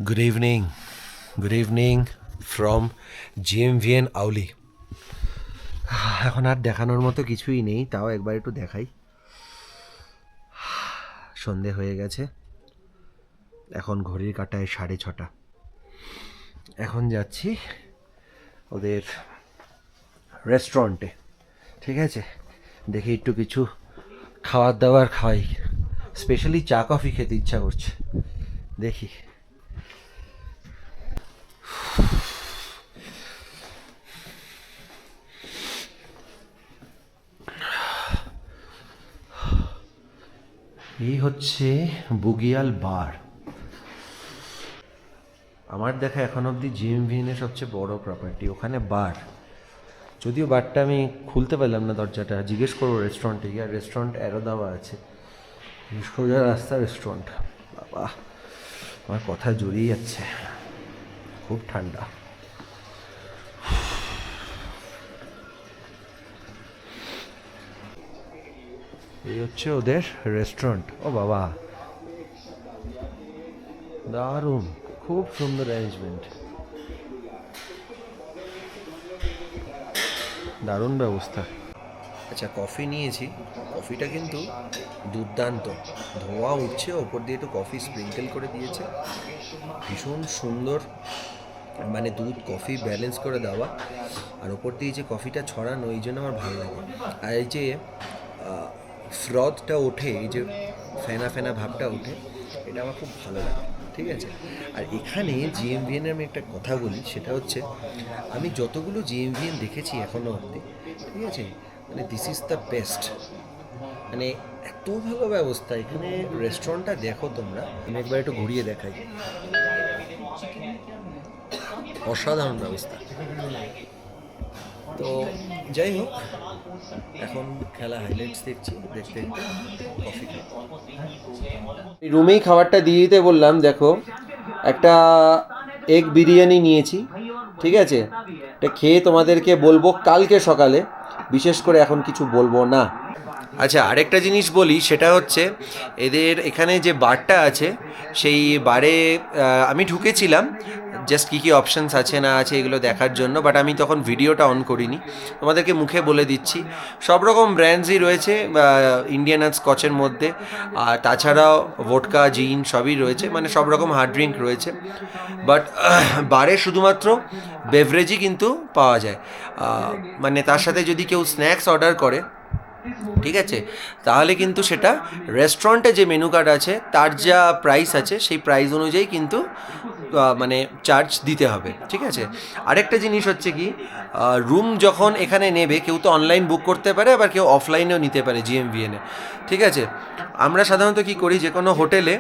Good evening. Good evening from GMVN আউলি। এখন আর দেখানোর মতো কিছুই নেই, তাও একবার একটু দেখাই। সন্ধে হয়ে গেছে, এখন ঘড়ির কাঁটায় 6:30। এখন যাচ্ছি ওদের রেস্টুরেন্টে, ঠিক আছে? দেখি একটু কিছু খাবার দাবার খাওয়াই। স্পেশালি চা কফি খেতে ইচ্ছা করছে, দেখি। এই হচ্ছে বুগিয়াল বার। আমার দেখা এখন অবধি জিএমভিএনের সবচেয়ে বড় প্রপার্টি, ওখানে বার। যদিও বারটা আমি খুলতে পারলাম না, দরজাটা জিজ্ঞেস করবো রেস্টুরেন্টে গিয়ে। আর রেস্টুরেন্ট এরও দেওয়া আছে, সোজা রাস্তা রেস্টুরেন্ট। বাবা, আমার কথা জড়িয়ে যাচ্ছে, খুব ঠান্ডা। এই হচ্ছে ওদের রেস্টুরেন্ট। ও বাবা, দারুণ, খুব সুন্দর অ্যারেঞ্জমেন্ট, দারুণ ব্যবস্থা। আচ্ছা, কফি নিয়েছি। কফিটা কিন্তু দুর্দান্ত, ধোঁয়া উঠছে, ওপর দিয়ে একটু কফি স্প্রিঙ্কেল করে দিয়েছে, ভীষণ সুন্দর। মানে দুধ কফি ব্যালেন্স করে দেওয়া, আর ওপর দিয়ে যে কফিটা ছড়ানো, এই জন্য আমার ভালো লাগে। আর এই যে ফ্রথটা ওঠে, এই যে ফেনা ফেনা ভাবটা ওঠে, এটা আমার খুব ভালো লাগে, ঠিক আছে? আর এখানে জিএমভিএনের আমি একটা কথা বলি, সেটা হচ্ছে আমি যতগুলো জিএমভিএন দেখেছি এখনও অবধি, ঠিক আছে, মানে দিস ইজ দ্য বেস্ট। মানে এত ভালো ব্যবস্থা এখানে। রেস্টুরেন্টটা দেখো তোমরা, আমি একবার একটু ঘুরিয়ে দেখাই। অসাধারণ ব্যবস্থা। তো যাই হোক, এখন খেলা হাইলাইটস দেখছি, দেখতে দেখতে কফি খাই। রুমেই খাবারটা দিয়ে দিতে বললাম। দেখো, একটা এগ বিরিয়ানি নিয়েছি, ঠিক আছে? এটা খেয়ে তোমাদেরকে বলবো কালকে সকালে, বিশেষ করে এখন কিছু বলবো না। আচ্ছা, আরেকটা জিনিস বলি, সেটা হচ্ছে এদের এখানে যে বারটা আছে, সেই বারে আমি ঢুকেছিলাম জাস্ট কী কী অপশানস আছে না আছে এগুলো দেখার জন্য, বাট আমি তখন ভিডিওটা অন করিনি। তোমাদেরকে মুখে বলে দিচ্ছি, সব রকম ব্র্যান্ডসই রয়েছে ইন্ডিয়ান আর স্কচের মধ্যে, আর তাছাড়াও ভোডকা, জিন সবই রয়েছে, মানে সব রকম হার্ড ড্রিঙ্ক রয়েছে। বাট বারে শুধুমাত্র বেভারেজই কিন্তু পাওয়া যায়। মানে তার সাথে যদি কেউ স্ন্যাক্স অর্ডার করে, ঠিক আছে, তাহলে কিন্তু সেটা রেস্টুরেন্টে যে মেনু কার্ড আছে তার যা প্রাইস আছে সেই প্রাইস অনুযায়ী কিন্তু মানে চার্জ দিতে হবে, ঠিক আছে? আরেকটা জিনিস হচ্ছে কি, রুম যখন এখানে নেবে, কেউ তো অনলাইন বুক করতে পারে, আবার কেউ অফলাইনেও নিতে পারে জিএমভিএনে, ঠিক আছে? আমরা সাধারণত কি করি, যে কোনো হোটেলে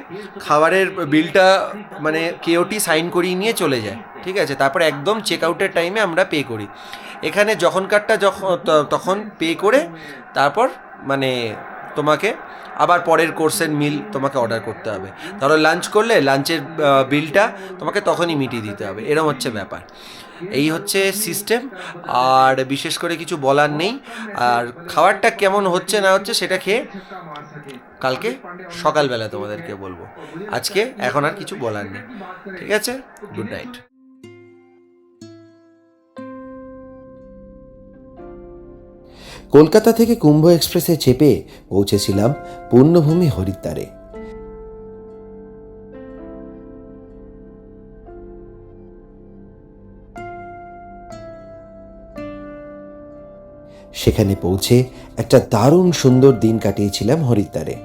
খাবারের বিলটা মানে কেওটি সাইন করিয়ে নিয়ে চলে যায়, ঠিক আছে? তারপর একদম চেক আউটের টাইমে আমরা পে করি। এখানে যখনকারটা তখন পে করে তারপর মানে তোমাকে আবার পরের কোর্সের মিল তোমাকে অর্ডার করতে হবে। ধরো লাঞ্চ করলে, লাঞ্চের বিলটা তোমাকে তখনই মিটিয়ে দিতে হবে, এরম হচ্ছে ব্যাপার। এই হচ্ছে সিস্টেম, আর বিশেষ করে কিছু বলার নেই। আর খাবারটা কেমন হচ্ছে না হচ্ছে সেটা খেয়ে কালকে সকালবেলা তোমাদেরকে বলবো। আজকে এখন আর কিছু বলার নেই, ঠিক আছে? Good night. কলকাতা থেকে কুম্ভ এক্সপ্রেসে চেপে পৌঁছেছিলাম পূর্ণভূমি হরিদ্বারে। সেখানে পৌঁছে একটা দারুণ সুন্দর দিন কাটিয়েছিলাম হরিদ্বারে।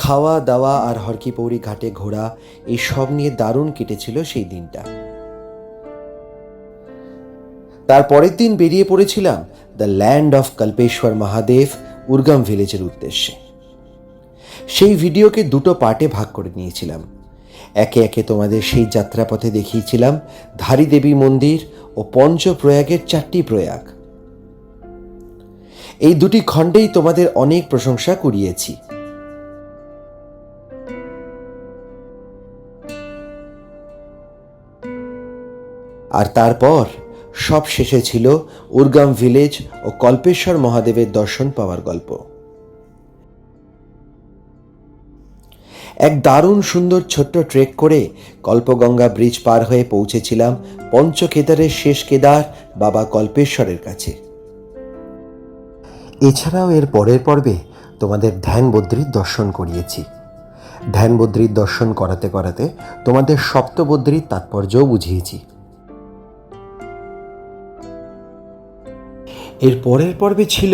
খাওয়া দাওয়া আর হরকিপৌরি ঘাটে ঘোরা, এই সব নিয়ে দারুণ কেটেছিল সেই দিনটা। তার পরের দিন বেরিয়ে পড়েছিলাম the land of Kalpeshwar Mahadev Urgam ভিলেজের উদ্দেশ্যে। সেই ভিডিওকে দুটো পার্টে ভাগ করে নিয়েছিলাম। একে একে তোমাদের সেই যাত্রাপথে দেখিয়েছিলাম ধারী দেবী মন্দির ও পঞ্চপ্রয়াগের 4টি প্রয়াগ। এই দুটি খণ্ডেই তোমাদের অনেক প্রশংসা কুড়িয়েছি। আর তারপর সব শেষে ছিল উর্গাম ভিলেজ ও কল্পেশ্বর মহাদেবের দর্শন পাওয়ার গল্প। এক দারুণ সুন্দর ছোট্ট ট্রেক করে কল্পগঙ্গা ব্রিজ পার হয়ে পৌঁছেছিলাম পঞ্চকেদারের শেষ কেদার বাবা কল্পেশ্বরের কাছে। এছাড়াও এর পরের পর্বে তোমাদের ধ্যান বদ্রীর দর্শন করিয়েছি। ধ্যান বদ্রীর দর্শন করাতে করাতে তোমাদের সপ্তবদ্রীর তাৎপর্যও বুঝিয়েছি। এর পরের পর্বে ছিল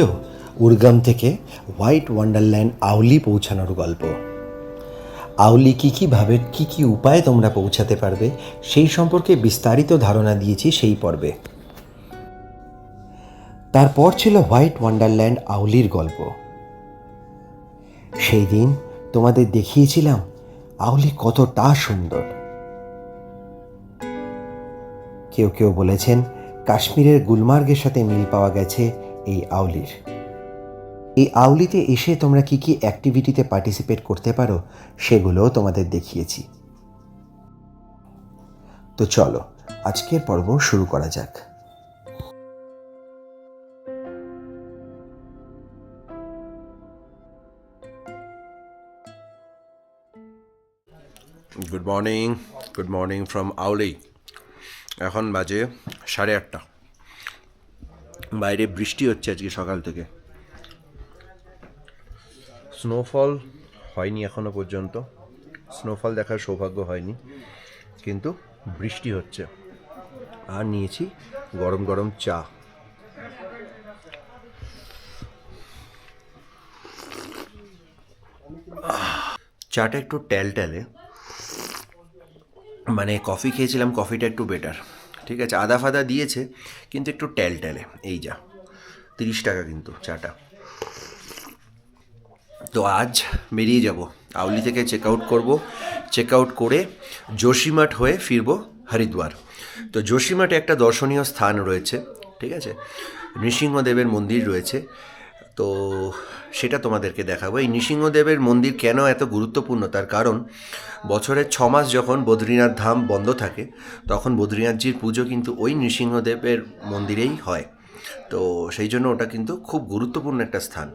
উর্গাম থেকে হোয়াইট ওয়ান্ডারল্যান্ড আউলি পৌঁছানোর গল্প। আউলি কীভাবে কী উপায়ে তোমরা পৌঁছাতে পারবে সেই সম্পর্কে বিস্তারিত ধারণা দিয়েছি সেই পর্বে। তারপর ছিল হোয়াইট ওয়ান্ডারল্যান্ড আউলির গল্প। সেই দিন তোমাদের দেখিয়েছিলাম আউলি কতটা সুন্দর। কেউ কেউ বলেছেন কাশ্মীরের গুলমার্গের সাথে মিল পাওয়া গেছে এই আউলির। এই আউলিতে এসে তোমরা কি অ্যাক্টিভিটিতে পার্টিসিপেট করতে পারো সেগুলোও তোমাদের দেখিয়েছি। তো চলো আজকের পর্ব শুরু করা যাক। Good morning from Auli. এখন বাজে 8:30। বাইরে বৃষ্টি হচ্ছে আজকে সকাল থেকে। স্নোফল হয়নি এখনো পর্যন্ত, স্নোফল দেখার সৌভাগ্য হয়নি, কিন্তু বৃষ্টি হচ্ছে। আর নিয়েছি গরম গরম চা। চাটা একটু ট্যালট্যালে, মানে কফি খেয়েছিলাম, কফিটা একটু বেটার, ঠিক আছে, আদা ফাদা দিয়েছে কিন্তু একটু ট্যালট্যালে। এই যা 30 টাকা কিন্তু চাটা। তো আজ বেরিয়ে যাব, আউলি থেকে চেক আউট করবো, চেক আউট করে যোশীমঠ হয়ে ফিরবো হরিদ্বার। তো যোশীমঠে একটা দর্শনীয় স্থান রয়েছে, ঠিক আছে, নৃসিংহদেবের মন্দির রয়েছে, তো সেটা তোমাদেরকে দেখাবো। এই নৃসিংহদেবের মন্দির কেন এত গুরুত্বপূর্ণ তার কারণ, বছরের 6 মাস যখন বদ্রীনাথ ধাম বন্ধ থাকে তখন বদ্রীনাথজির পুজো কিন্তু ওই নৃসিংহদেবের মন্দিরেই হয়। তো সেই জন্য ওটা কিন্তু খুব গুরুত্বপূর্ণ একটা স্থান,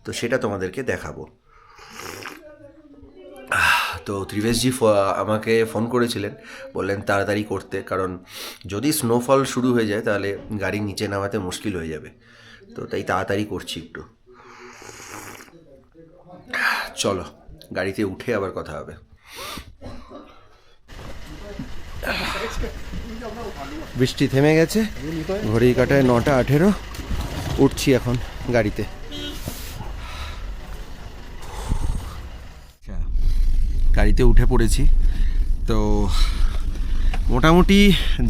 তো সেটা তোমাদেরকে দেখাবো। তো ত্রিবেশজি আমাকে ফোন করেছিলেন, বললেন তাড়াতাড়ি করতে, কারণ যদি স্নোফল শুরু হয়ে যায় তাহলে গাড়ি নিচে নামাতে মুশকিল হয়ে যাবে। তো তাই তাড়াতাড়ি করছি একটু। চলো গাড়িতে উঠে আবার কথা হবে। বৃষ্টি থেমে গেছে, ঘড়ির কাঁটায় 9:18। উঠছি এখন গাড়িতে। গাড়িতে উঠে পড়েছি। তো মোটামুটি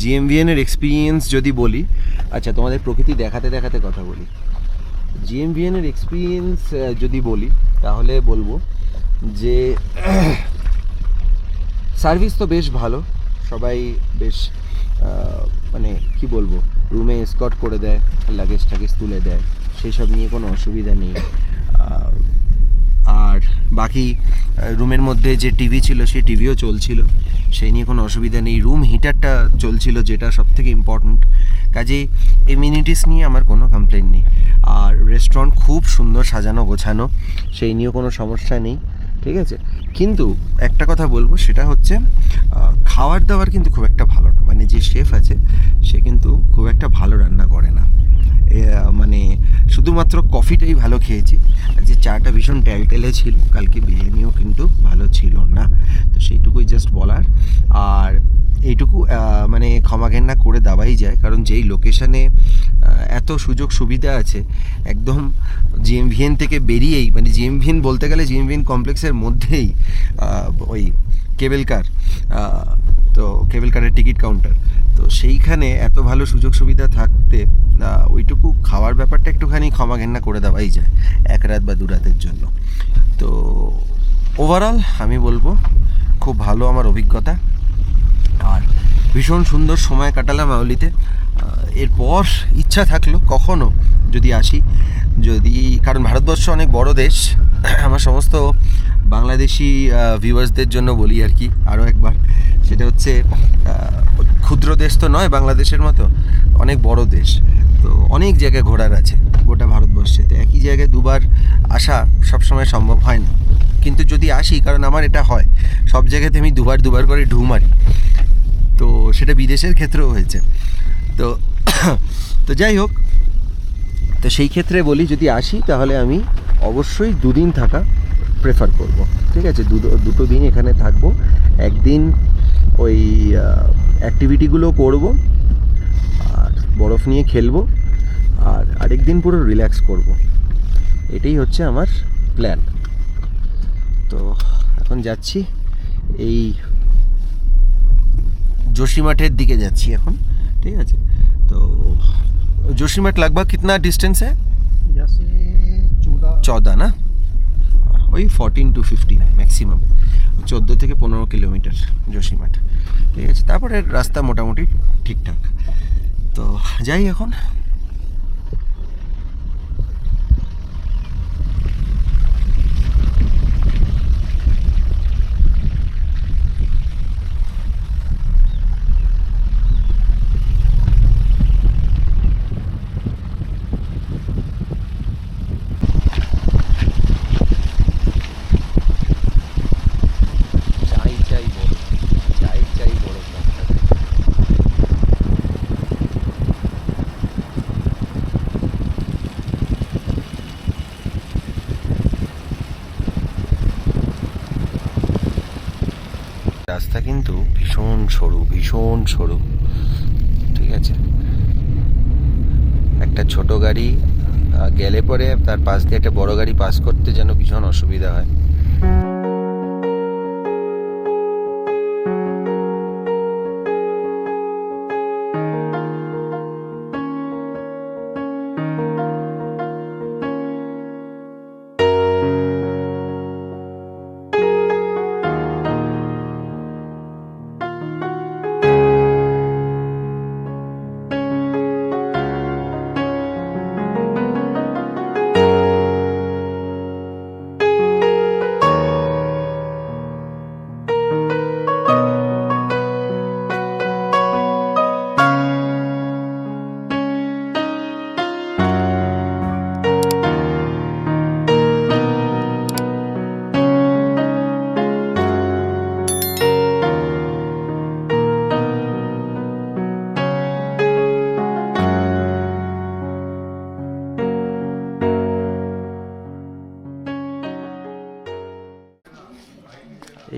জিএমভিএনের এক্সপিরিয়েন্স যদি বলি, আচ্ছা তোমাদের প্রকৃতি দেখাতে দেখাতে কথা বলি। জিএমভিএনের এক্সপিরিয়েন্স যদি বলি তাহলে বলবো যে সার্ভিস তো বেশ ভালো, সবাই বেশ মানে কি বলবো, রুমে এসকর্ট করে দেয়, লাগেজ টাগেজ তুলে দেয়, সেই সব নিয়ে কোনো অসুবিধা নেই। আর বাকি রুমের মধ্যে যে টিভি ছিল সেই টিভিও চলছিল, সেই নিয়ে কোনো অসুবিধা নেই। রুম হিটারটা চলছিল, যেটা সবথেকে ইম্পর্ট্যান্ট। কাজেই এমিনিটিস নিয়ে আমার কোনো কমপ্লেন নেই। আর রেস্টুরেন্ট খুব সুন্দর সাজানো গোছানো, সেই নিয়েও কোনো সমস্যা নেই, ঠিক আছে। কিন্তু একটা কথা বলবো, সেটা হচ্ছে খাবার দাবার কিন্তু খুব একটা ভালো না। মানে যে শেফ আছে সে কিন্তু খুব একটা ভালো রান্না করে না, মানে শুধুমাত্র কফিটাই ভালো খেয়েছি। আর যে চাটা ভীষণ ট্যালটেলে ছিল, কালকে বিরিয়ানিও কিন্তু ভালো ছিল না। তো সেইটুকুই জাস্ট বলার। আর এইটুকু মানে ক্ষমা ঘেন্না করে দেওয়াই যায়, কারণ যেই লোকেশানে এত সুযোগ সুবিধা আছে, একদম জিএমভিএন থেকে বেরিয়েই, মানে জিএমভিএন বলতে গেলে জিএমভিএন কমপ্লেক্সের মধ্যেই ওই কেবল কার, তো কেবল কারের টিকিট কাউন্টার, তো সেইখানে এত ভালো সুযোগ সুবিধা থাকতে ওইটুকু খাওয়ার ব্যাপারটা একটুখানি ক্ষমা ঘেন্না করে দেওয়াই যায় 1 রাত বা 2 রাতের জন্য। তো ওভারঅল আমি বলবো খুব ভালো আমার অভিজ্ঞতা, আর ভীষণ সুন্দর সময় কাটালাম আউলিতে। এরপর ইচ্ছা থাকলো কখনো যদি আসি, যদি, কারণ ভারতবর্ষ অনেক বড় দেশ, আমার সমস্ত বাংলাদেশি ভিউয়ার্সদের জন্য বলি আর কি আরও একবার, সেটা হচ্ছে ক্ষুদ্র দেশ তো নয় বাংলাদেশের মতো, অনেক বড় দেশ। তো অনেক জায়গায় ঘোরার আছে গোটা ভারতবর্ষে, তো একই জায়গায় দুবার আসা সবসময় সম্ভব হয় না। কিন্তু যদি যদি আসি, কারণ আমার এটা হয় সব জায়গাতে আমি দুবার করে ঢু মারি, তো সেটা বিদেশের ক্ষেত্রেও হয়েছে। তো তো যাই হোক, তো সেই ক্ষেত্রে বলি যদি আসি তাহলে আমি অবশ্যই 2 দিন থাকা প্রেফার করব, ঠিক আছে? দুটো দিন এখানে থাকবো, একদিন ওই অ্যাক্টিভিটিগুলো করব আর বরফ নিয়ে খেলবো, আর আরেক দিন পুরো রিল্যাক্স করব। এটাই হচ্ছে আমার প্ল্যান। তো এখন যাচ্ছি এই जोशीमठের দিকে যাচ্ছি এখন, ঠিক আছে? তো जोशीमठ लगभग कितना डिस्टेंस है? यहाँ से 14 না, ওই 14 to 15 ম্যাক্সিমাম, 14 থেকে 15 কিলোমিটার जोशीमठ, ঠিক আছে? তারপরে রাস্তা মোটামুটি ঠিকঠাক। তো যাই এখন। রাস্তা কিন্তু ভীষণ সরু, ঠিক আছে? একটা ছোট গাড়ি গেলে পরে তার পাশ দিয়ে একটা বড় গাড়ি পাস করতে যেন ভীষণ অসুবিধা হয়।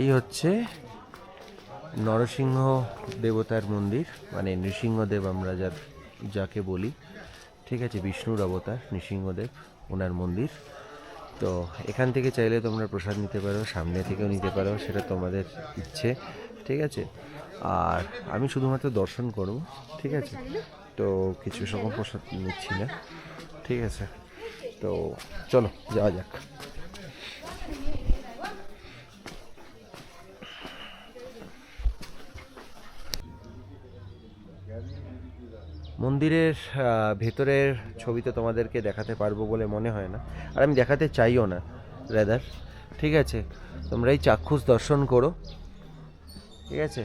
এই হচ্ছে নরসিংহ দেবতার মন্দির, মানে নৃসিংহদেব আমরা যাকে বলি, ঠিক আছে? বিষ্ণুর অবতার নৃসিংহদেব, ওনার মন্দির। তো এখান থেকে চাইলে তোমরা প্রসাদ নিতে পারো, সামনে থেকেও নিতে পারো, সেটা তোমাদের ইচ্ছে, ঠিক আছে? আর আমি শুধুমাত্র দর্শন করব, ঠিক আছে? তো কিছু রকম প্রসাদ নিচ্ছি না, ঠিক আছে? তো চলো যাওয়া যাক। মন্দিরের ভেতরের ছবি তো তোমাদেরকে দেখাতে পারবো বলে মনে হয় না, আর আমি দেখাতে চাইও না রাদার, ঠিক আছে? তোমরা এই চাক্ষুষ দর্শন করো, ঠিক আছে?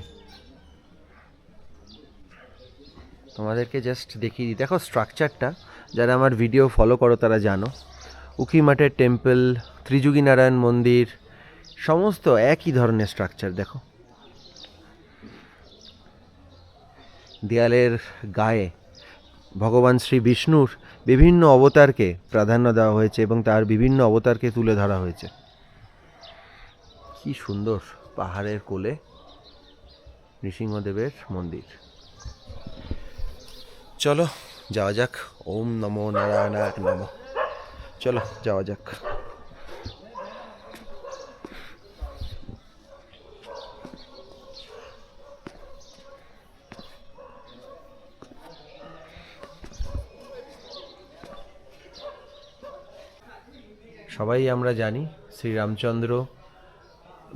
তোমাদেরকে জাস্ট দেখিয়ে দিই। দেখো স্ট্রাকচারটা, যারা আমার ভিডিও ফলো করো তারা জানো, উখিমঠের টেম্পল, ত্রিযুগী নারায়ণ মন্দির, সমস্ত একই ধরনের স্ট্রাকচার। দেখো দেয়ালের গায়ে ভগবান শ্রী বিষ্ণুর বিভিন্ন অবতারকে প্রাধান্য দেওয়া হয়েছে এবং তার বিভিন্ন অবতারকে তুলে ধরা হয়েছে। কি সুন্দর, পাহাড়ের কোলে নৃসিংহদেবের মন্দির। চলো যাওয়া যাক। ওম নমো নারায়ণায় নমঃ। চলো যাওয়া যাক। সবাই আমরা জানি শ্রীরামচন্দ্র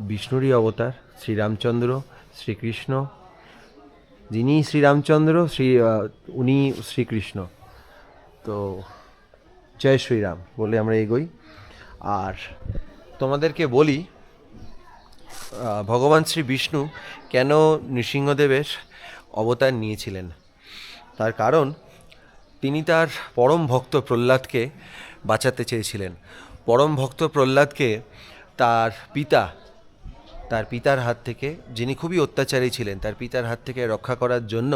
বিষ্ণুরই অবতার, শ্রীরামচন্দ্র শ্রীকৃষ্ণ, যিনি শ্রীরামচন্দ্র উনি শ্রীকৃষ্ণ। তো জয় শ্রীরাম বলে আমরা এগোই। আর তোমাদেরকে বলি ভগবান শ্রী বিষ্ণু কেন নৃসিংহদেবের অবতার নিয়েছিলেন। তার কারণ তিনি তার পরম ভক্ত প্রহ্লাদকে বাঁচাতে চেয়েছিলেন। পরম ভক্ত প্রহ্লাদকে তার পিতার হাত থেকে, যিনি খুবই অত্যাচারী ছিলেন, তার পিতার হাত থেকে রক্ষা করার জন্য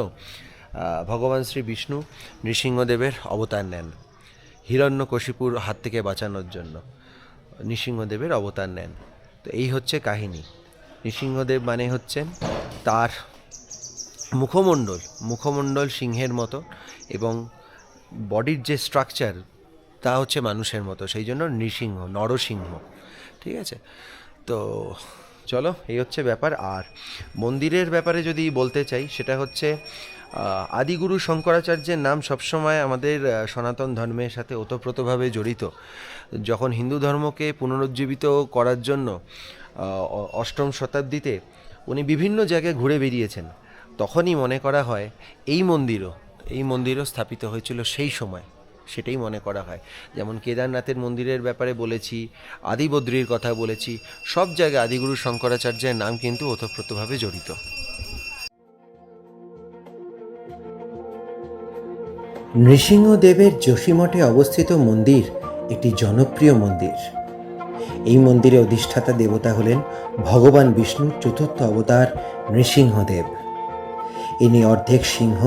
ভগবান শ্রী বিষ্ণু নৃসিংহদেবের অবতার নেন। হিরণ্যকশিপুর হাত থেকে বাঁচানোর জন্য নৃসিংহদেবের অবতার নেন। তো এই হচ্ছে কাহিনী। নৃসিংহদেব মানে হচ্ছেন, তার মুখমণ্ডল সিংহের মতো এবং বডির যে স্ট্রাকচার তা হচ্ছে মানুষের মতো, সেই জন্য নরসিংহ। ঠিক আছে, তো চলো, এই হচ্ছে ব্যাপার। আর মন্দিরের ব্যাপারে যদি বলতে চাই, সেটা হচ্ছে আদিগুরু শঙ্করাচার্যের নাম সবসময় আমাদের সনাতন ধর্মের সাথে ওতপ্রোতভাবে জড়িত। যখন হিন্দু ধর্মকে পুনরুজ্জীবিত করার জন্য অষ্টম শতাব্দীতে উনি বিভিন্ন জায়গায় ঘুরে বেরিয়েছেন, তখনই মনে করা হয় এই মন্দিরও স্থাপিত হয়েছিল সেই সময়, সেটাই মনে করা হয়। যেমন কেদারনাথের মন্দিরের ব্যাপারে বলেছি, আদিবদ্রীর কথা বলেছি, সব জায়গায় আদিগুরু শঙ্করাচার্যের নাম কিন্তু ওতপ্রোতভাবে জড়িত। নৃসিংহদেবের যোশীমঠে অবস্থিত মন্দির একটি জনপ্রিয় মন্দির। এই মন্দিরে অধিষ্ঠাতা দেবতা হলেন ভগবান বিষ্ণুর চতুর্থ অবতার নৃসিংহদেব। ইনি অর্ধেক সিংহ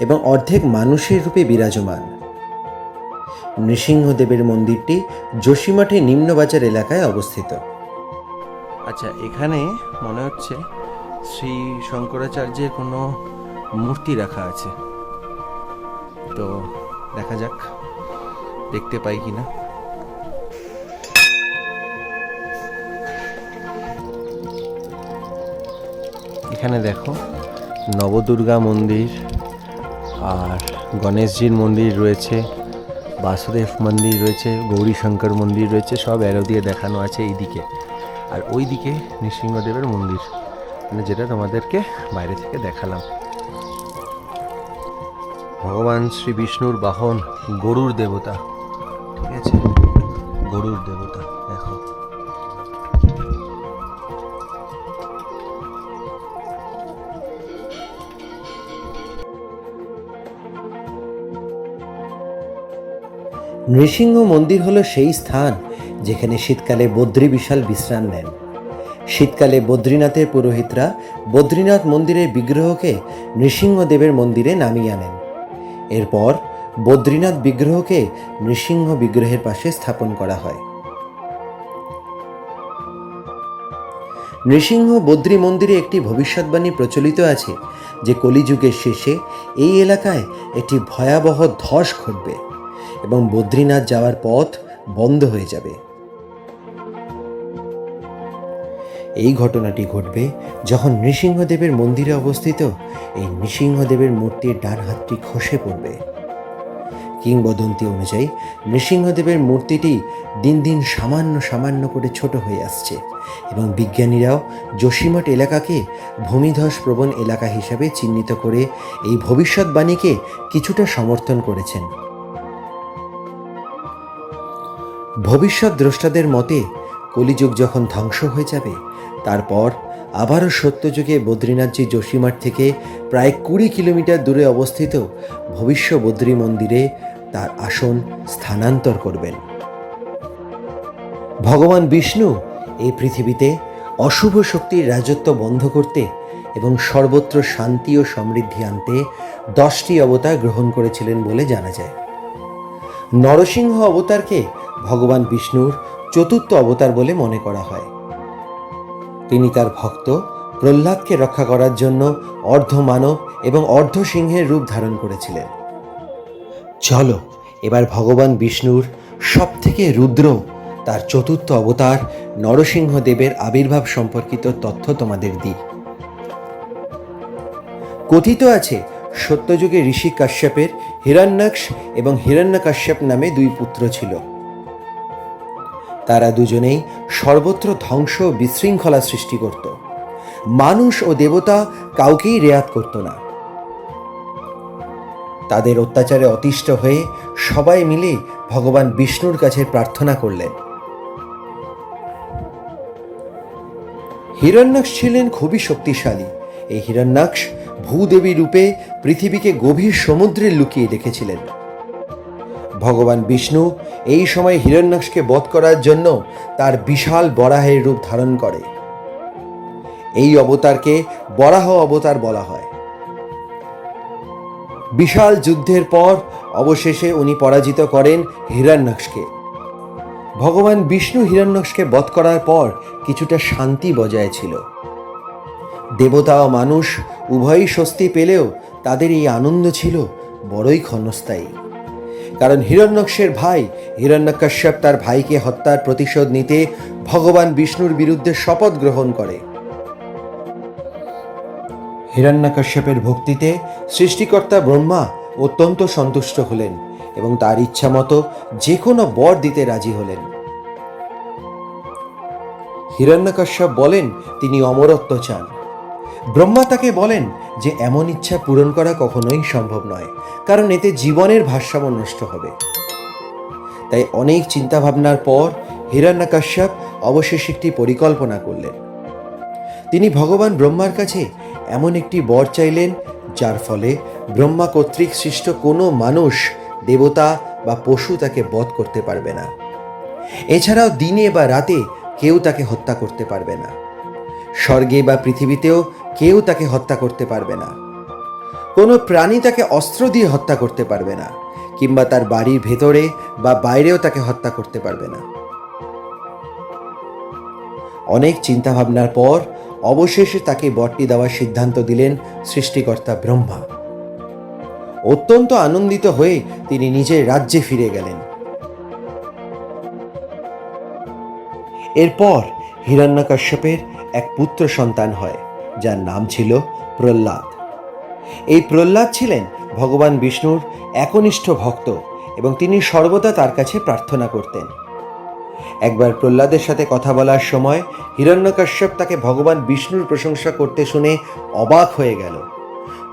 এবং অর্ধেক মানুষের রূপে বিরাজমান। নৃসিংহদেবের মন্দিরটি যোশীমঠে নিম্নবাজার এলাকায় অবস্থিত। আচ্ছা, এখানে মনে হচ্ছে শ্রী শঙ্করাচার্যের কোনো মূর্তি রাখা আছে, তো দেখা যাক দেখতে পাই কিনা। এখানে দেখো নবদুর্গা মন্দির আর গণেশজির মন্দির রয়েছে, বাসুদেব মন্দির রয়েছে, গৌরী শঙ্কর মন্দির রয়েছে, সব অ্যারো দিয়ে দেখানো আছে এইদিকে। আর ওই দিকে নৃসিংহদেবের মন্দির, মানে যেটা তোমাদেরকে বাইরে থেকে দেখালাম। ভগবান শ্রী বিষ্ণুর বাহন গরুর দেবতা, ঠিক আছে, গরুর দেবতা দেখো। নৃসিংহ মন্দির হলো সেই স্থান যেখানে শীতকালে বদ্রী বিশাল বিশ্রাম নেন। শীতকালে বদ্রীনাথের পুরোহিতরা বদ্রীনাথ মন্দিরের বিগ্রহকে নৃসিংহদেবের মন্দিরে নামিয়ে আনেন। এরপর বদ্রীনাথ বিগ্রহকে নৃসিংহ বিগ্রহের পাশে স্থাপন করা হয়। নৃসিংহ বদ্রী মন্দিরে একটি ভবিষ্যৎবাণী প্রচলিত আছে যে কলিযুগের শেষে এই এলাকায় একটি ভয়াবহ ধস ঘটবে এবং বদ্রীনাথ যাওয়ার পথ বন্ধ হয়ে যাবে। এই ঘটনাটি ঘটবে যখন নৃসিংহদেবের মন্দিরে অবস্থিত এই নৃসিংহদেবের মূর্তির ডান হাতটি খসে পড়বে। কিংবদন্তি অনুযায়ী নৃসিংহদেবের মূর্তিটি দিন দিন সামান্য করে ছোট হয়ে আসছে এবং বিজ্ঞানীরাও যোশীমঠ এলাকাকে ভূমিধস প্রবণ এলাকা হিসাবে চিহ্নিত করে এই ভবিষ্যৎবাণীকে কিছুটা সমর্থন করেছেন। ভবিষ্যৎ দ্রষ্টাদের মতে কলিযুগ যখন ধ্বংস হয়ে যাবে, তারপর আবারও সত্যযুগে বদ্রীনাথজি যোশীমঠ থেকে প্রায় 20 কিলোমিটার দূরে অবস্থিত ভবিষ্য বদ্রী মন্দিরে তার আসন স্থানান্তর করবেন। ভগবান বিষ্ণু এই পৃথিবীতে অশুভ শক্তির রাজত্ব বন্ধ করতে এবং সর্বত্র শান্তি ও সমৃদ্ধি আনতে 10টি অবতার গ্রহণ করেছিলেন বলে জানা যায়। নরসিংহ অবতারকে ভগবান বিষ্ণুর চতুর্থ অবতার বলে মনে করা হয়। তিনি তার ভক্ত প্রহ্লাদকে রক্ষা করার জন্য অর্ধ মানব এবং অর্ধ সিংহের রূপ ধারণ করেছিলেন। চলো এবার ভগবান বিষ্ণুর সবথেকে রুদ্র তার চতুর্থ অবতার নরসিংহদেবের আবির্ভাব সম্পর্কিত তথ্য তোমাদের দিই। কথিত আছে সত্যযুগে ঋষি কাশ্যপের হিরণ্যাক্ষ এবং হিরণ্যকাশ্যপ নামে 2 পুত্র ছিল। তারা দুজনেই সর্বত্র ধ্বংস বিশৃঙ্খলা সৃষ্টি করত। মানুষ ও দেবতা কাউকেই রেয়াত করত না। তাদের অত্যাচারে অতিষ্ঠ হয়ে সবাই মিলে ভগবান বিষ্ণুর কাছে প্রার্থনা করলেন। হিরণ্যাক্ষ ছিলেন খুবই শক্তিশালী। এই হিরণ্যাক্ষ ভূদেবী রূপে পৃথিবীকে গভীর সমুদ্রে লুকিয়ে রেখেছিলেন। ভগবান বিষ্ণু এই সময় হিরণ্যাক্ষকে বধ করার জন্য তার বিশাল বরাহের রূপ ধারণ করে। এই অবতারকে বরাহ অবতার বলা হয়। বিশাল যুদ্ধের পর অবশেষে উনি পরাজিত করেন হিরণ্যাক্ষকে। ভগবান বিষ্ণু হিরণ্যাক্ষকে বধ করার পর কিছুটা শান্তি বজায় ছিল। দেবতা ও মানুষ উভয়ই স্বস্তি পেলেও তাদের এই আনন্দ ছিল বড়ই ক্ষণস্থায়ী। কারণ হিরণ্যাক্ষের ভাই হিরণ্যকশ্যপ তার ভাইকে হত্যার প্রতিশোধ নিতে ভগবান বিষ্ণুর বিরুদ্ধে শপথ গ্রহণ করে। হিরণ্যকশ্যপের ভক্তিতে সৃষ্টিকর্তা ব্রহ্মা অত্যন্ত সন্তুষ্ট হলেন এবং তার ইচ্ছা মতো যে কোনো বর দিতে রাজি হলেন। হিরণ্যকশ্যপ বলেন তিনি অমরত্ব চান। ব্রহ্মা তাকে বলেন যে এমন ইচ্ছা পূরণ করা কখনোই সম্ভব নয়, কারণ এতে জীবনের ভারসাম্য নষ্ট হবে। তাই অনেক চিন্তাভাবনার পর হিরণ্যকশ্যপ অবশেষে একটি পরিকল্পনা করলেন। তিনি ভগবান ব্রহ্মার কাছে এমন একটি বর চাইলেন যার ফলে ব্রহ্মা কর্তৃক সৃষ্ট কোনো মানুষ, দেবতা বা পশু তাকে বধ করতে পারবে না। এছাড়াও দিনে বা রাতে কেউ তাকে হত্যা করতে পারবে না। স্বর্গে বা পৃথিবীতেও কেউ তাকে হত্যা করতে পারবে না। কোনো প্রাণী তাকে অস্ত্র দিয়ে হত্যা করতে পারবে না, কিংবা তার বাড়ির ভেতরে বা বাইরেও তাকে হত্যা করতে পারবে না। অনেক চিন্তাভাবনার পর অবশেষে তাকে বরটি দেওয়ার সিদ্ধান্ত দিলেন সৃষ্টিকর্তা ব্রহ্মা। অত্যন্ত আনন্দিত হয়ে তিনি নিজের রাজ্যে ফিরে গেলেন। এরপর হিরণ্যকশ্যপের এক পুত্র সন্তান হয়, যার নাম ছিল প্রহ্লাদ। এই প্রহ্লাদ ছিলেন ভগবান বিষ্ণুর একনিষ্ঠ ভক্ত এবং তিনি সর্বদা তার কাছে প্রার্থনা করতেন। একবার প্রহ্লাদের সাথে কথা বলার সময় হিরণ্যকশ্যপ তাকে ভগবান বিষ্ণুর প্রশংসা করতে শুনে অবাক হয়ে গেল।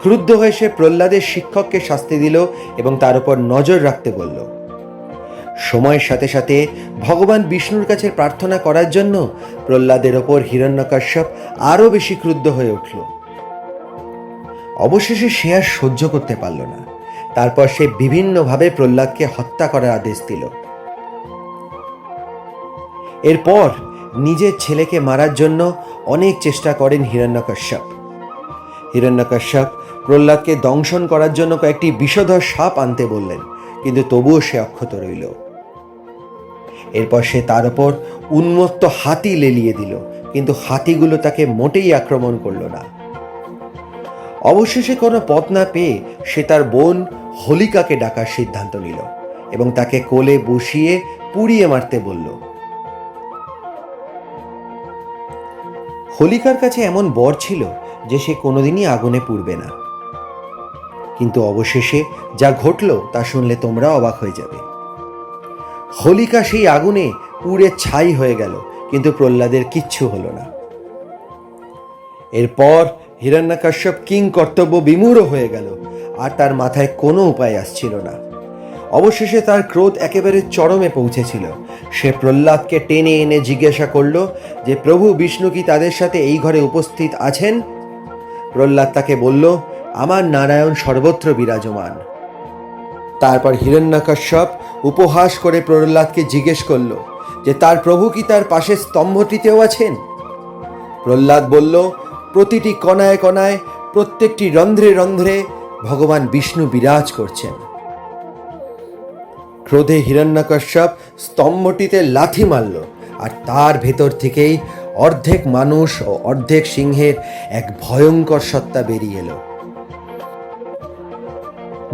ক্রুদ্ধ হয়ে সে প্রহ্লাদের শিক্ষককে শাস্তি দিল এবং তার উপর নজর রাখতে বলল। সময়ের সাথে সাথে ভগবান বিষ্ণুর কাছে প্রার্থনা করার জন্য প্রহ্লাদের ওপর হিরণ্যকশ্যপ আরও বেশি ক্রুদ্ধ হয়ে উঠল। অবশেষে সে আর সহ্য করতে পারল না। তারপর সে বিভিন্নভাবে প্রহ্লাদকে হত্যা করার আদেশ দিল। এরপর নিজের ছেলেকে মারার জন্য অনেক চেষ্টা করেন হিরণ্যকশ্যপ। হিরণ্যকশ্যপ প্রহ্লাদকে দংশন করার জন্য কয়েকটি বিষধর সাপ আনতে বললেন, কিন্তু তবুও সে অক্ষত রইল। এরপর সে তার উপর উন্মত্ত হাতি লেলিয়ে দিল, কিন্তু হাতিগুলো তাকে মোটেই আক্রমণ করল না। অবশেষে কোনো পথ না পেয়ে সে তার বোন হোলিকাকে ডাকার সিদ্ধান্ত নিল এবং তাকে কোলে বসিয়ে পুড়িয়ে মারতে বলল। হোলিকার কাছে এমন বর ছিল যে সে কোনোদিনই আগুনে পুড়বে না, কিন্তু অবশেষে যা ঘটল তা শুনলে তোমরা অবাক হয়ে যাবে। হোলিকা সেই আগুনে পুড়ে ছাই হয়ে গেল, কিন্তু প্রহ্লাদের কিচ্ছু হলো না। এরপর হিরণ্যকশ্যপ কিং কর্তব্য বিমূঢ় হয়ে গেল, আর তার মাথায় কোনো উপায় আসছিল না। অবশেষে তার ক্রোধ একেবারে চরমে পৌঁছেছিল। সে প্রহ্লাদকে টেনে এনে জিজ্ঞাসা করল যে প্রভু বিষ্ণু কি তাদের সাথে এই ঘরে উপস্থিত আছেন? প্রহ্লাদ তাকে বলল, আমার নারায়ণ সর্বত্র বিরাজমান। তারপর হিরণ্যকশ্যপ উপহাস করে প্রহ্লাদকে জিজ্ঞেস করল যে তার প্রভু কি তার পাশে স্তম্ভটিতেও আছেন? প্রহ্লাদ বলল, প্রতিটি কণায় কণায়, প্রত্যেকটি রন্ধ্রে রন্ধ্রে ভগবান বিষ্ণু বিরাজ করছেন। ক্রোধে হিরণ্যকশ্যপ স্তম্ভটিতে লাথি মারল, আর তার ভেতর থেকেই অর্ধেক মানুষ ও অর্ধেক সিংহের এক ভয়ঙ্কর সত্তা বেরিয়ে এলো।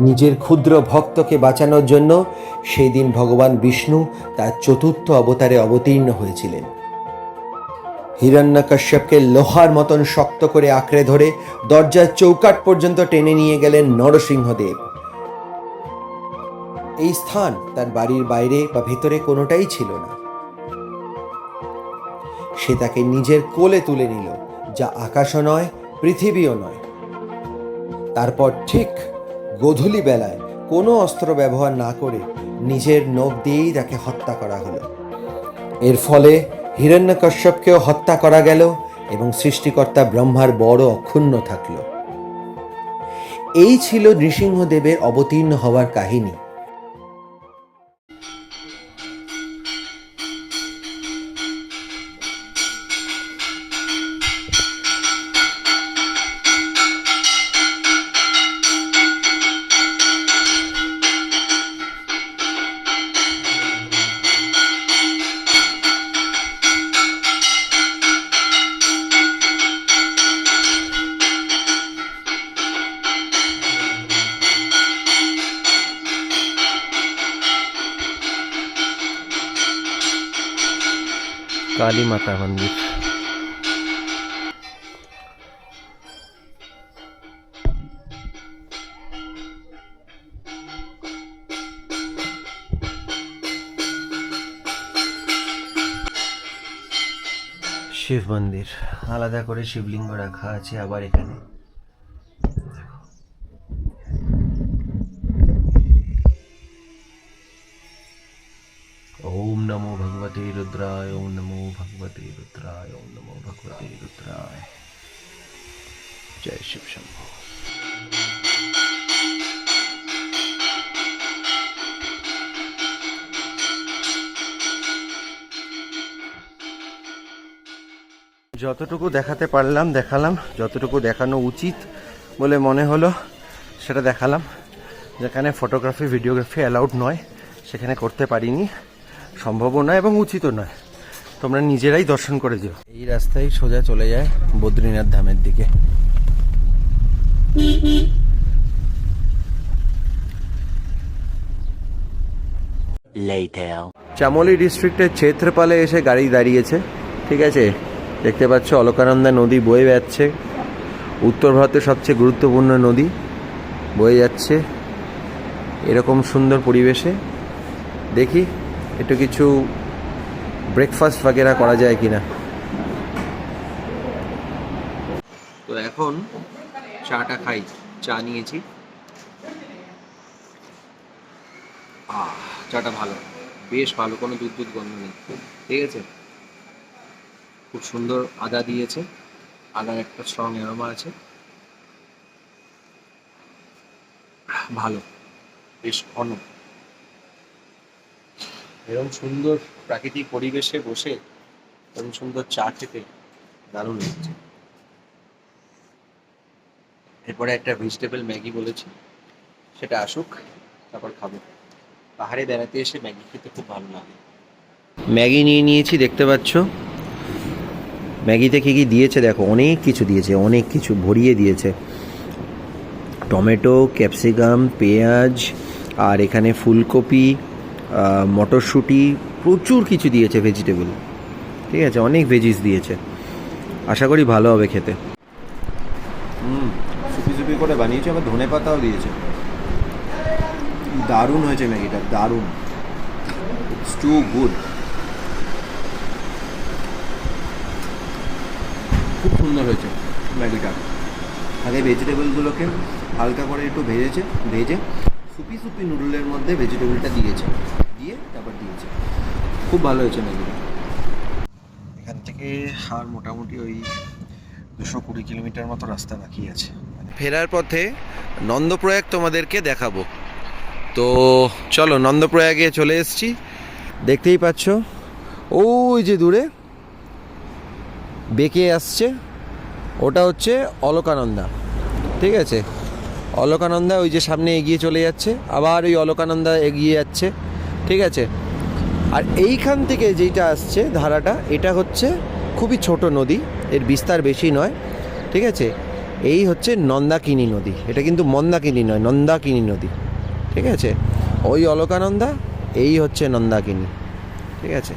নিজের ক্ষুদ্র ভক্তকে বাঁচানোর জন্য সেই দিন ভগবান বিষ্ণু তার চতুর্থ অবতারে অবতীর্ণ হয়েছিলেন। হিরণ্যকশ্যপকে লোহার মতন শক্ত করে আঁকড়ে ধরে দরজার চৌকাঠ পর্যন্ত টেনে নিয়ে গেলেন নরসিংহদেব। এই স্থান তার বাড়ির বাইরে বা ভেতরে কোনোটাই ছিল না। সে তাকে নিজের কোলে তুলে নিল, যা আকাশও নয়, পৃথিবীও নয়। তারপর ঠিক গোধূলি বেলায় কোনো অস্ত্র ব্যবহার না করে নিজের নখ দিয়েই তাকে হত্যা করা হলো। এর ফলে হিরণ্যকশ্যপকেও হত্যা করা গেল এবং সৃষ্টিকর্তা ব্রহ্মার বড় অক্ষুণ্ণ থাকল। এই ছিল নৃসিংহদেবের অবতীর্ণ হওয়ার কাহিনী। काली माता मंदिर। শিব মন্দির, আলাদা করে শিবলিঙ্গ রাখা আছে আবার এখানে। ओम नमो भगवते रुद्राय, ओम नमो भगवते रुद्राय, ओम नमो भगवते रुद्राय। जय शिव शंभो। যতটুকু দেখাতে পারলাম দেখালাম, যতটুকু দেখানো উচিত বলে মনে হলো সেটা দেখালাম। যেখানে ফটোগ্রাফি ভিডিওগ্রাফি অ্যালাউড নয় সেখানে করতে পারিনি, সম্ভবও নয় এবং উচিতও নয়। তোমরা নিজেরাই দর্শন করে যেও। এই রাস্তায় সোজা চলে যায় বদ্রীনাথ ধামের দিকে। চামোলি ডিস্ট্রিক্টের ছেত্রপালে এসে গাড়ি দাঁড়িয়েছে, ঠিক আছে। দেখতে পাচ্ছ অলকানন্দা নদী বয়ে যাচ্ছে, উত্তর ভারতের সবচেয়ে গুরুত্বপূর্ণ নদী বয়ে যাচ্ছে এরকম সুন্দর পরিবেশে। দেখি একটু কিছু ব্রেকফাস্ট বাগেরা করা যায় কিনা। তো এখন চাটা খাই, চা নিয়েছি। চাটা ভালো, বেশ ভালো, কোনো দুধ দুধ গন্ধ নেই, ঠিক আছে। খুব সুন্দর আদা দিয়েছে, আদার একটা স্ট্রং অ্যারোমা আছে, ভালো, বেশ ঘন। এরকম সুন্দর প্রাকৃতিক পরিবেশে বসে এরকম সুন্দর চা খেতে দারুণ লাগছে। এরপরে একটা ভেজিটেবল ম্যাগি বলেছি, সেটা আসুক তারপর খাবো। পাহাড়ে বেড়াতে এসে ম্যাগি খেতে খুব ভালো লাগে। ম্যাগি নিয়ে নিয়েছি, দেখতে পাচ্ছ ম্যাগিতে কী কী দিয়েছে দেখো, অনেক কিছু দিয়েছে, অনেক কিছু ভরিয়ে দিয়েছে। টমেটো, ক্যাপসিকাম, পেঁয়াজ, আর এখানে ফুলকপি, মটরশুঁটি, প্রচুর কিছু দিয়েছে ভেজিটেবল, ঠিক আছে। অনেক ভেজিস দিয়েছে, আশা করি ভালো হবে খেতে। সুপি সুপি করে বানিয়েছে, আবার ধনে পাতাও দিয়েছে। দারুণ হয়েছে ম্যাগিটা, দারুণ, ইটস টু গুড। খুব সুন্দর হয়েছে ম্যাগিটা। আগে ভেজিটেবলগুলোকে হালকা করে একটু ভেজে সুপি সুপি নুডলের মধ্যে ভেজিটেবলটা দিয়ে তারপর দিয়েছে। খুব ভালো হয়েছে ম্যাগিটা। এখান থেকে আর মোটামুটি ওই 220 কিলোমিটার মতো রাস্তা বাকি আছে। ফেরার পথে নন্দপ্রয়াগ তোমাদেরকে দেখাবো। তো চলো, নন্দপ্রয়াগে চলে এসেছি, দেখতেই পাচ্ছ ওই যে দূরে বেঁকে আসছে, ওটা হচ্ছে অলকানন্দা, ঠিক আছে। অলকানন্দা ওই যে সামনে এগিয়ে চলে যাচ্ছে, আবার ওই অলকানন্দা এগিয়ে যাচ্ছে, ঠিক আছে। আর এইখান থেকে যেটা আসছে ধারাটা, এটা হচ্ছে খুবই ছোট নদী, এর বিস্তার বেশি নয়, ঠিক আছে। এই হচ্ছে নন্দাকিনী নদী, এটা কিন্তু মন্দাকিনী নয়, নন্দাকিনী নদী, ঠিক আছে। ওই অলকানন্দা, এই হচ্ছে নন্দাকিনী, ঠিক আছে।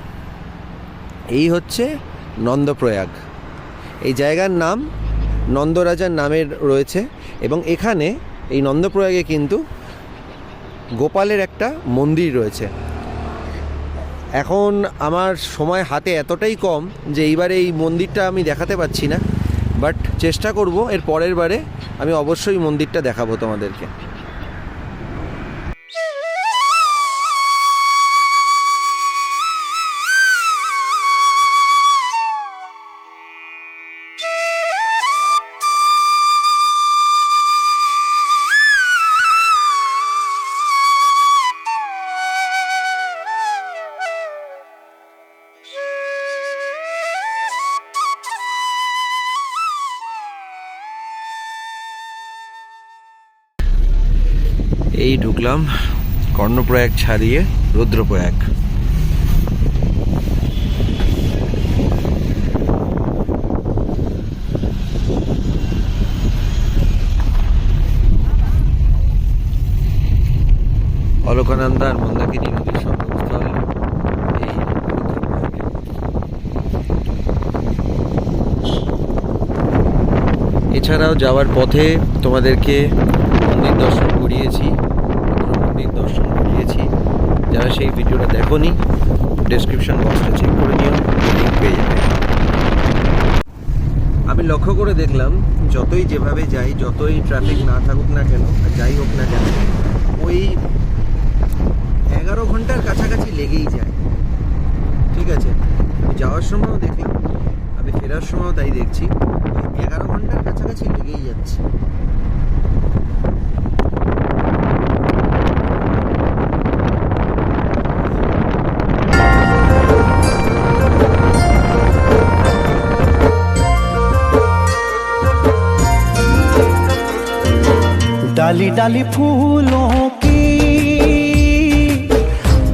এই হচ্ছে নন্দপ্রয়াগ। এই জায়গার নাম নন্দরাজার নামের রয়েছে, এবং এখানে এই নন্দপ্রয়াগে কিন্তু গোপালের একটা মন্দির রয়েছে। এখন আমার সময় হাতে এতটাই কম যে এইবারে এই মন্দিরটা আমি দেখাতে পাচ্ছি না, বাট চেষ্টা করব এর পরের বারে আমি অবশ্যই মন্দিরটা দেখাবো তোমাদেরকে। এই ঢুকলাম কর্ণপ্রয়াগ ছাড়িয়ে রুদ্রপ্রয়াগ। অলকানন্দা আর মন্দাকিনী নদীর সঙ্গমস্থল এই রুদ্রপ্রয়াগে। এছাড়াও যাওয়ার পথে তোমাদেরকে মন্দির দর্শন করিয়েছি, মন্দির দর্শন করিয়েছি। যারা সেই ভিডিওটা দেখোনি, ডেসক্রিপশন বক্সটা চেক করে নিও, লিঙ্ক পেয়ে যাবে। আমি লক্ষ্য করে দেখলাম যতই যেভাবে যাই, যতই ট্রাফিক না থাকুক না কেন, যাই হোক না কেন, ওই 11 ঘন্টার কাছাকাছি লেগেই যায়। ঠিক আছে, আমি যাওয়ার সময়ও দেখলাম, আমি ফেরার সময়ও তাই দেখছি, 11 ঘন্টার কাছাকাছি লেগেই যাচ্ছে। डाली डाली फूलों की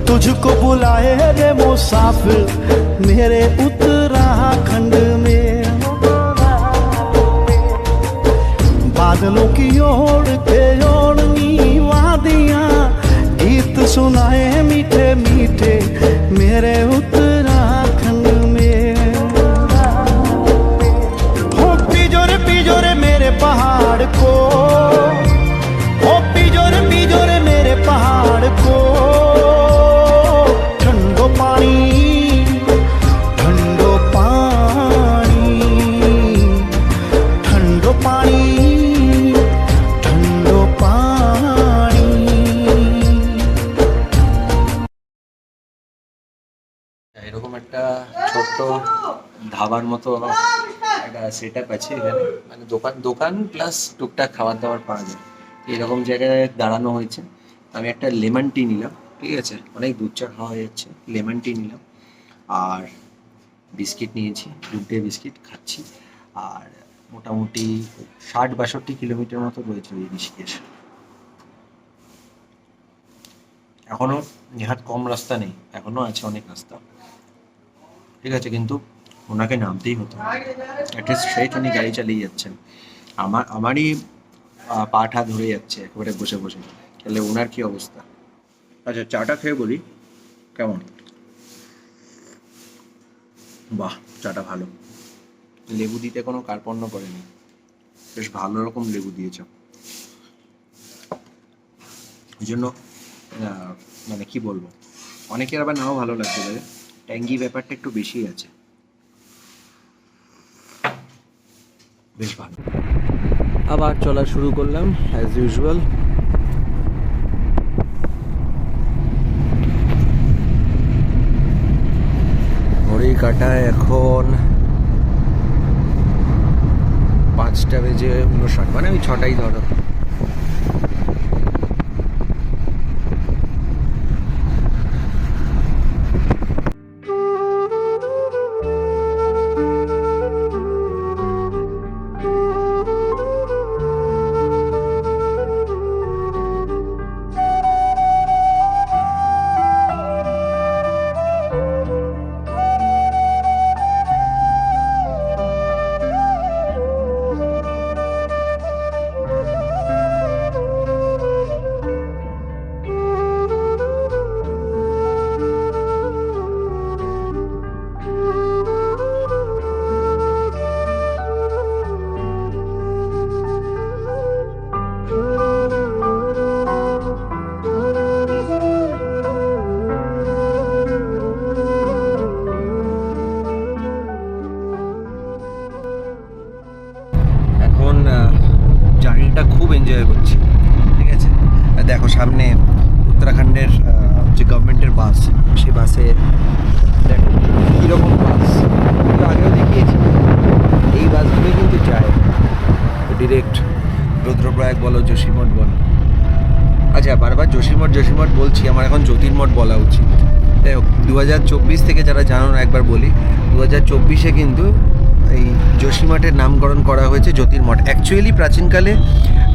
तुझको बुलाए रे मुसाफिर मेरे उत्तराखंड में। बादलों की ओर के ओढ़नी वादियां गीत सुनाए मीठे मीठे मेरे उत्तराखंड में। हो पिजोरे मेरे पहाड़ को, पिजोरे मेरे पहाड़ को, ठंडो पानी ठंडो पानी ठंडो पानी ठंडो पानी। এরকম একটা ছোট্ট ধাবার মতো একটা সেট আপ আছে এখানে, মানে দোকান প্লাস টুকটাক খাবার দাবার পাওয়া যায়। এরকম জায়গায় দাঁড়ানো হয়েছে। আমি একটা লেমন টি নিলাম, ঠিক আছে, অনেক দুধ চা খাওয়া হয়ে যাচ্ছে, লেমন টি নিলাম আর বিস্কিট নিয়েছি, 2টে বিস্কিট খাচ্ছি। আর মোটামুটি 60-62 কিলোমিটার মতো রয়েছে ওই ঋষিকেশ। এখনো নেহাত কম রাস্তা নেই, এখনো আছে অনেক রাস্তা, ঠিক আছে, কিন্তু ওনাকে নামতেই হতো। একটা স্ট্রেট উনি গাড়ি চালিয়ে যাচ্ছেন, আমারই পাঠা ধরে যাচ্ছে একেবারে বসে বসে, তাহলে ওনার কি অবস্থা। আচ্ছা, চাটা খেয়ে বলি কেমন। বাহ, চাটা ভালো, লেবু দিতে কোনো কার্পণ্য করেনি, বেশ ভালো রকম লেবু দিয়েছ। ওই জন্য মানে কি বলবো, অনেকের আবার নাও ভালো লাগতে পারে, ট্যাঙ্গি ব্যাপারটা একটু বেশি আছে, বেশ ভালো। আবার চলা শুরু করলাম অ্যাজ ইউজুয়াল। ঘড়ি কাটায় এখন 5:59, মানে ওই 6টাই ধরো। জার্নিটা খুব এনজয় করছি, ঠিক আছে। দেখো সামনে উত্তরাখণ্ডের যে গভর্নমেন্টের বাস, সেই বাসে দেখো কীরকম বাস, আগেও দেখিয়েছি। এই বাসগুলো কিন্তু যায় ডিরেক্ট রুদ্রপ্রয়াগ বলো, যোশীমঠ বলো। আচ্ছা, বারবার যোশীমঠ বলছি, আমার এখন জ্যোতির্মঠ বলা উচিত। যাই হোক, 2024 থেকে যারা জানো না একবার বলি, 2024-এ কিন্তু এই যোশীমঠের নামকরণ করা হয়েছে জ্যোতির্মঠ। অ্যাকচুয়ালি প্রাচীনকালে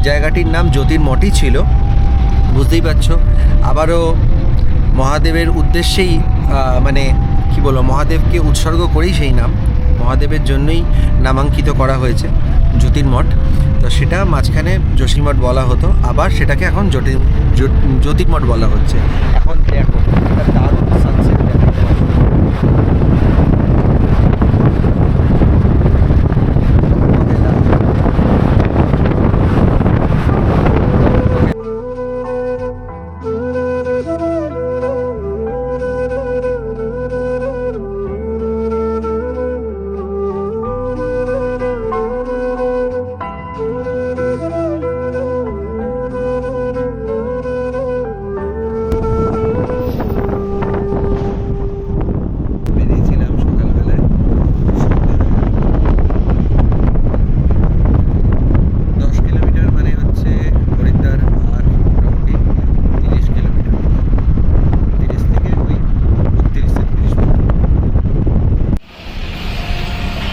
জায়গাটির নাম জ্যোতির্মঠই ছিল, বুঝতেই পারছো। আবারও মহাদেবের উদ্দেশ্যেই, মানে কি বলবো, মহাদেবকে উৎসর্গ করেই সেই নাম, মহাদেবের জন্যই নামাঙ্কিত করা হয়েছে জ্যোতির্মঠ। তো সেটা মাঝখানে যোশীমঠ বলা হতো, আবার সেটাকে এখন জ্যোতির্মঠ বলা হচ্ছে। এখন দেখো দারুণ সানসেট দেখাতে পারো।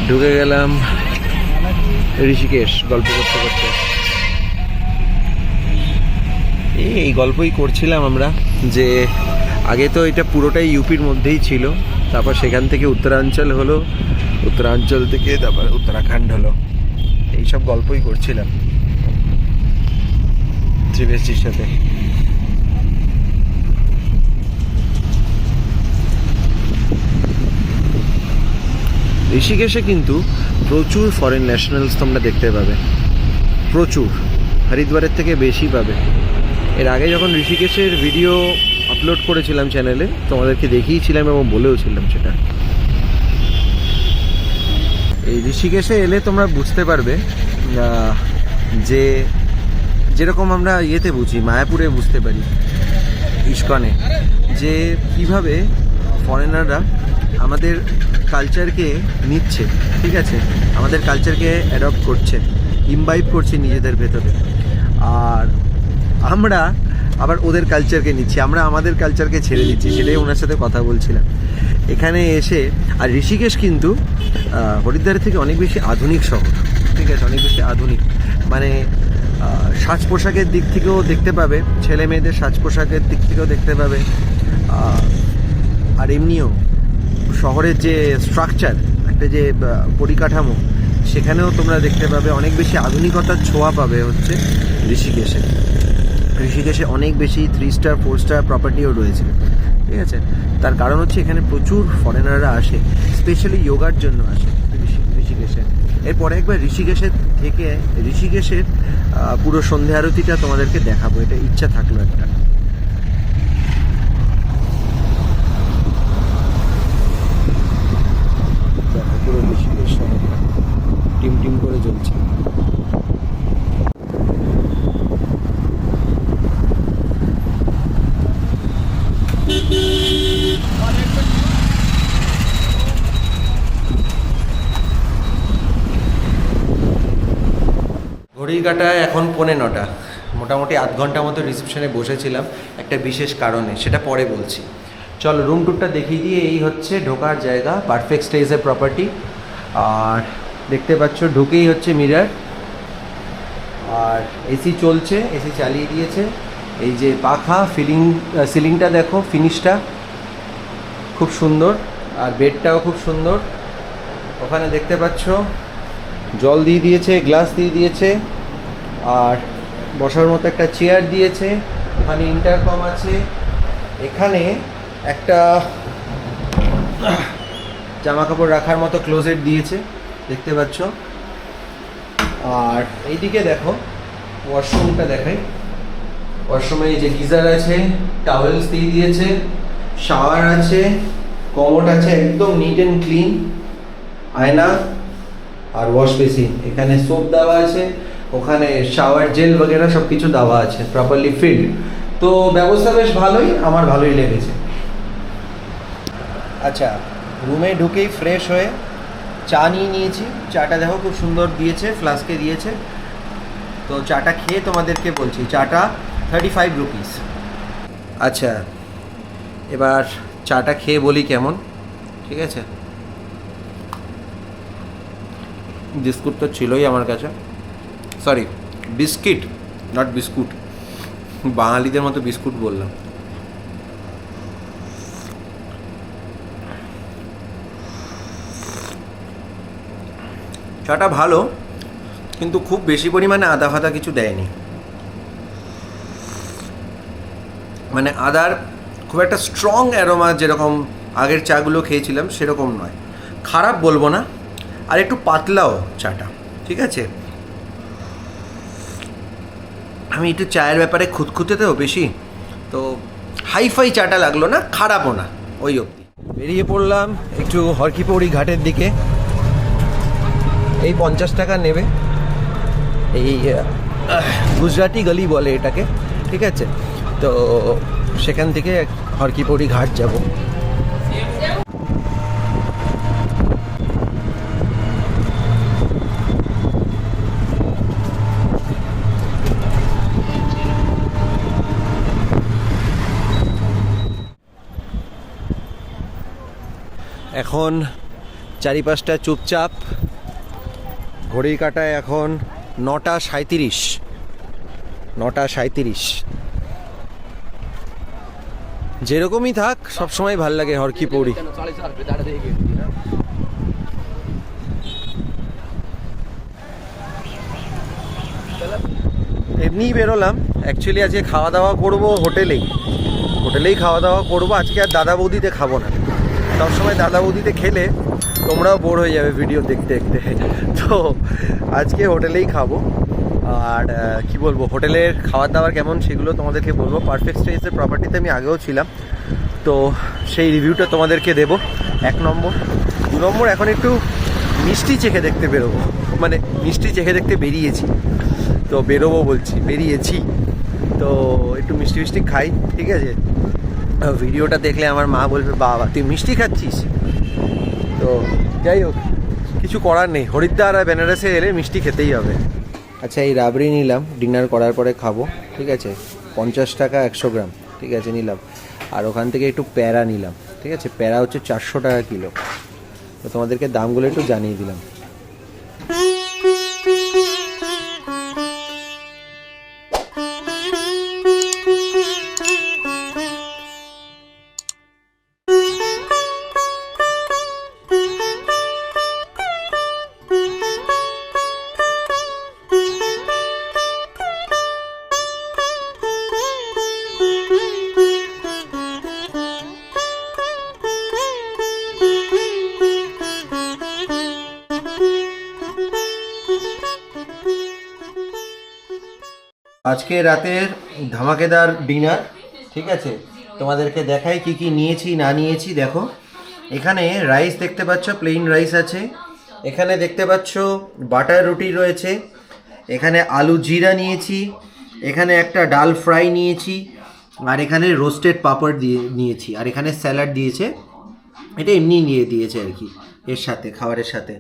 ঢুকে গেলাম ঋষিকেশ গল্প করতে করতে। এই গল্পই করছিলাম আমরা যে আগে তো এটা পুরোটাই ইউপির মধ্যেই ছিল, তারপর সেখান থেকে উত্তরাঞ্চল হলো, উত্তরাঞ্চল থেকে তারপর উত্তরাখণ্ড হলো, এইসব গল্পই করছিলাম ত্রিবেশজির সাথে। ঋষিকেশে কিন্তু প্রচুর ফরেন ন্যাশনালস তোমরা দেখতে পাবে, প্রচুর, হরিদ্বারের থেকে বেশি পাবে। এর আগে যখন ঋষিকেশের ভিডিও আপলোড করেছিলাম চ্যানেলে, তোমাদেরকে দেখিয়েছিলাম এবং বলেওছিলাম সেটা। এই ঋষিকেশে এলে তোমরা বুঝতে পারবে যে যেরকম আমরা ইয়েতে বুঝি, মায়াপুরে বুঝতে পারি, ইস্কনে, যে কিভাবে ফরেনাররা আমাদের কালচারকে নিচ্ছে, ঠিক আছে, আমাদের কালচারকে অ্যাডপ্ট করছে, ইমবাইব করছে নিজেদের ভেতরে, আর আমরা আবার ওদের কালচারকে নিচ্ছি, আমরা আমাদের কালচারকে ছেড়ে দিচ্ছি। সেটাই ওনার সাথে কথা বলছিলাম এখানে এসে। আর ঋষিকেশ কিন্তু হরিদ্বারের থেকে অনেক বেশি আধুনিক শহর, ঠিক আছে, অনেক বেশি আধুনিক, মানে সাজ পোশাকের দিক থেকেও দেখতে পাবে, ছেলে মেয়েদের সাজ পোশাকের দিক থেকেও দেখতে পাবে, আর এমনিও শহরের যে স্ট্রাকচার, একটা যে পরিকাঠামো, সেখানেও তোমরা দেখতে পাবে অনেক বেশি আধুনিকতার ছোঁয়া পাবে হচ্ছে ঋষিকেশে। ঋষিকেশে অনেক বেশি 3 স্টার 4 স্টার প্রপার্টিও রয়েছে, ঠিক আছে। তার কারণ হচ্ছে এখানে প্রচুর ফরেনাররা আসে, স্পেশালি যোগার জন্য আসে ঋষিকেশে। এরপরে একবার ঋষিকেশের পুরো সন্ধে আরতিটা তোমাদেরকে দেখাবো, এটা ইচ্ছা থাকলো একটা। পুরো ঋষিকেশ শহরটা টিম টিম করে জ্বলছে। ঘড়ির কাঁটায় এখন 9:15, মোটামুটি আধ ঘন্টা মতো রিসেপশনে বসেছিলাম একটা বিশেষ কারণে, সেটা পরে বলছি। চলো রুম টুরটা দেখিয়ে দিয়ে, এই হচ্ছে ঢোকার জায়গা, পারফেক্ট স্টেজের প্রপার্টি। আর দেখতে পাচ্ছ ঢুকেই হচ্ছে মিরার, আর এসি চলছে, এসি চালিয়ে দিয়েছে। এই যে পাখা, সিলিংটা দেখো, ফিনিশটা খুব সুন্দর, আর বেডটাও খুব সুন্দর। ওখানে দেখতে পাচ্ছ জল দিয়ে দিয়েছে, গ্লাস দিয়ে দিয়েছে, আর বসার মতো একটা চেয়ার দিয়েছে। ওখানে ইন্টারকম আছে, এখানে একটা জামা কাপড় রাখার মতো ক্লোজেট দিয়েছে, দেখতে পাচ্ছ। আর এইদিকে দেখো ওয়াশরুমটা দেখাই। ওয়াশরুমে এই যে গিজার আছে, টাওয়েলস দিয়ে দিয়েছে, শাওয়ার আছে, কমোড আছে, একদম নিট অ্যান্ড ক্লিন, আয়না আর ওয়াশ বেসিন। এখানে সোপ দেওয়া আছে, ওখানে শাওয়ার জেল বগেরা সব কিছু দেওয়া আছে, প্রপারলি ফিল্ড। তো ব্যবস্থা বেশ ভালোই, আমার ভালোই লেগেছে। আচ্ছা, রুমে ঢুকেই ফ্রেশ হয়ে চা নিয়ে নিয়েছি। চাটা দেখো খুব সুন্দর দিয়েছে, ফ্লাস্কে দিয়েছে। তো চাটা খেয়ে তোমাদেরকে বলছি, চাটা 35 রুপিস। আচ্ছা, এবার চাটা খেয়ে বলি কেমন, ঠিক আছে। বিস্কুট তো ছিলই আমার কাছে, সরি বিস্কিট, নট বিস্কুট, বাঙালিদের মতো বিস্কুট বললাম। চাটা ভালো, কিন্তু খুব বেশি পরিমাণে আদা ফাদা কিছু দেয়নি, মানে আদার খুব একটা স্ট্রং অ্যারোমা যেরকম আগের চাগুলো খেয়েছিলাম সেরকম নয়। খারাপ বলবো না, আর একটু পাতলাও চাটা, ঠিক আছে। আমি একটু চায়ের ব্যাপারে খুঁতখুঁতে তো বেশি, তো হাইফাই চাটা লাগলো না, খারাপও না, ওই অবধি। বেরিয়ে পড়লাম একটু হরকিপৌড়ি ঘাটের দিকে। এই 50 টাকা নেবে, এই গুজরাটি গলি বলে এটাকে, ঠিক আছে। তো সেখান থেকে হরকিপৌড়ি ঘাট যাব। এখন চারিপাশটা চুপচাপ। ঘড়ির কাঁটায় এখন 9:37। 9:37। যেরকমই থাক সবসময় ভাল লাগে হরকি পৌড়ি। এমনিই বেরোলাম, অ্যাকচুয়ালি আজকে খাওয়া দাওয়া করব হোটেলেই খাওয়া দাওয়া করব আজকে। আর দাদা বৌদিতে খাবো না, সবসময় দাদা বৌদিতে খেলে তোমরাও বোর হয়ে যাবে ভিডিও দেখতে দেখতে। তো আজকে হোটেলেই খাবো। আর কি বলবো, হোটেলের খাবার দাবার কেমন সেগুলো তোমাদেরকে বলবো। পারফেক্ট স্টেজের প্রপার্টিতে আমি আগেও ছিলাম, তো সেই রিভিউটা তোমাদেরকে দেবো। 1 নম্বর। 2 নম্বর, এখন একটু মিষ্টি চেখে দেখতে বেরোবো, মানে মিষ্টি চেখে দেখতে বেরিয়েছি, তো বেরিয়েছি তো একটু মিষ্টি মিষ্টি খাই, ঠিক আছে? ভিডিওটা দেখলে আমার মা বলবে বাবা তুই মিষ্টি খাচ্ছিস। তো যাই হোক, কিছু করার নেই, হরিদ্বার আর বেনারসে এলে মিষ্টি খেতেই হবে। আচ্ছা, এই রাবড়ি নিলাম, ডিনার করার পরে খাবো, ঠিক আছে? 50 টাকা 100 গ্রাম, ঠিক আছে, নিলাম। আর ওখান থেকে একটু প্যারা নিলাম, ঠিক আছে? প্যারা হচ্ছে 400 টাকা কিলো। তো তোমাদেরকে দামগুলো একটু জানিয়ে দিলাম। আজকে রাতের ধামাকেদার ডিনার, ঠিক আছে? তোমাদেরকে দেখাই কি কি নিয়েছি না নিয়েছি। দেখো, এখানে রাইস দেখতে পাচ্ছ, প্লেন রাইস আছে। এখানে দেখতে পাচ্ছ বাটার রুটি রয়েছে। এখানে আলু জিরা নিয়েছি। এখানে একটা ডাল ফ্রাই নিয়েছি। আর এখানে রোস্টেড পাপড় নিয়েছি। আর এখানে স্যালাড দিয়েছে, এটা এমনি নিয়ে দিয়েছে আর কি এর সাথে, খাবারের সাথে।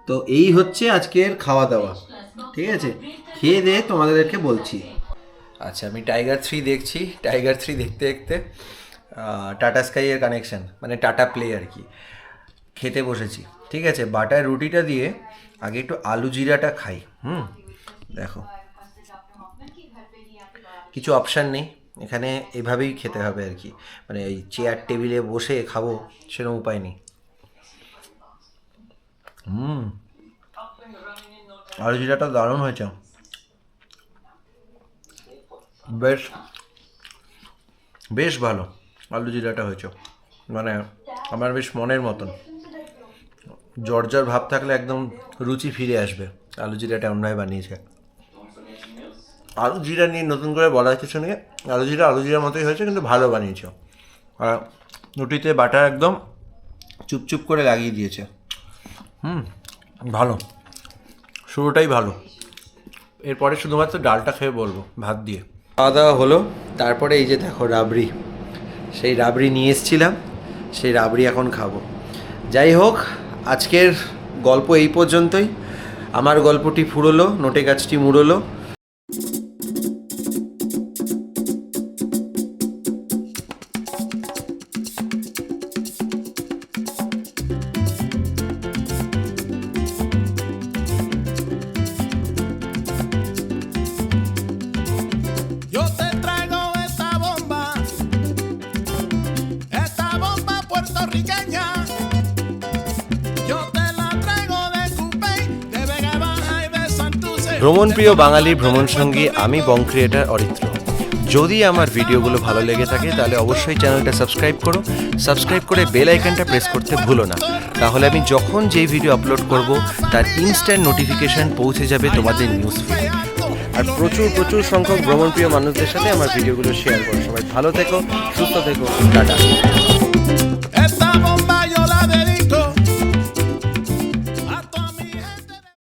তো এই হচ্ছে আজকের খাওয়া দাওয়া, ঠিক আছে? খেয়ে দিয়ে তোমাদেরকে বলছি। আচ্ছা, আমি টাইগার 3 দেখছি। টাইগার 3 দেখতে দেখতে টাটা স্কাইয়ের কানেকশান, মানে টাটা প্লে আর কি, খেতে বসেছি, ঠিক আছে? বাটার রুটিটা দিয়ে আগে একটু আলু জিরাটা খাই। দেখো, কিছু অপশান নেই এখানে, এভাবেই খেতে হবে আর কি, মানে এই চেয়ার টেবিলে বসে খাবো সেরকম উপায় নেই। আলু জিরাটা দারুণ হয়েছে, বেশ ভালো আলু জিরাটা হয়েছে, মানে আমার বেশ মনের মতন। জর্জর ভাব থাকলে একদম রুচি ফিরে আসবে। আলু জিরাটা অন্যভাবে বানিয়েছে। আলু জিরা নিয়ে নতুন করে বলার কিছু নেই, আলু জিরার মতোই হয়েছে, কিন্তু ভালো বানিয়েছে। আর রুটিতে বাটার একদম চুপচুপ করে লাগিয়ে দিয়েছে। ভালো, শুরুটাই ভালো। এরপরে শুধুমাত্র ডালটা খেয়ে বলবো ভাত দিয়ে। খাওয়া দাওয়া হলো, তারপরে এই যে দেখো রাবড়ি, সেই রাবড়ি নিয়ে এসেছিলাম, সেই রাবড়ি এখন খাবো। যাই হোক, আজকের গল্প এই পর্যন্তই। আমার গল্পটি ফুরোলো, নোটে গাছটি মুড়লো। Yo te traigo esta bomba puertorriqueña. Yo te la traigo de Cupey, de Vega Baja y de Santurce. ভ্রমণপ্রিয় বাঙালি ভ্রমণ সঙ্গী আমি বং ক্রিয়েটার অরিত্র। যদি আমার ভিডিওগুলো ভালো লেগে থাকে তাহলে অবশ্যই চ্যানেলটা সাবস্ক্রাইব করে বেল আইকনটা প্রেস করতে ভুলো না। তাহলে আমি যখন যেই ভিডিও আপলোড করব তার ইনস্ট্যান্ট নোটিফিকেশন পৌঁছে যাবে তোমাদের নিউজ ফিডে। আর প্রচুর সংখ্যক ভ্রমণপ্রিয় মানুষদের সাথে আমার ভিডিওগুলো শেয়ার করো। সবাই ভালো থেকো, সুস্থ থেকো, টাটা।